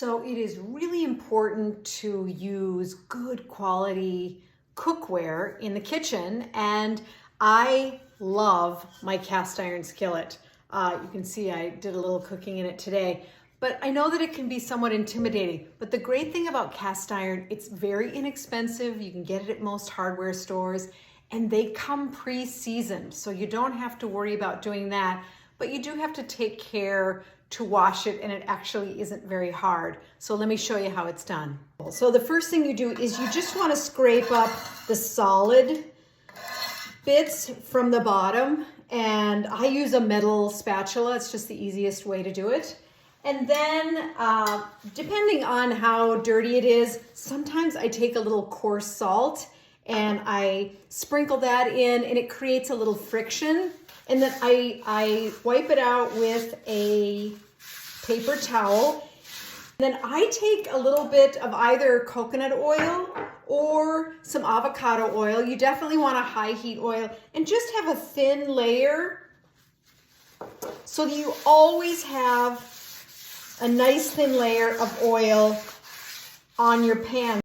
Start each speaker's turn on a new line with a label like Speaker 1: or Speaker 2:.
Speaker 1: So it is really important to use good quality cookware in the kitchen, and I love my cast iron skillet. You can see I did a little cooking in it today, but I know that it can be somewhat intimidating. But the great thing about cast iron, it's very inexpensive. You can get it at most hardware stores, and they come pre-seasoned, so you don't have to worry about doing that. But you do have to take care to wash it, and it actually isn't very hard. So let me show you how it's done. So the first thing you do is you just want to scrape up the solid bits from the bottom, and I use a metal spatula. It's just the easiest way to do it. And then depending on how dirty it is, sometimes I take a little coarse salt and I sprinkle that in, and it creates a little friction. And then I wipe it out with a paper towel. And then I take a little bit of either coconut oil or some avocado oil. You definitely want a high heat oil, and just have a thin layer so that you always have a nice thin layer of oil on your pan.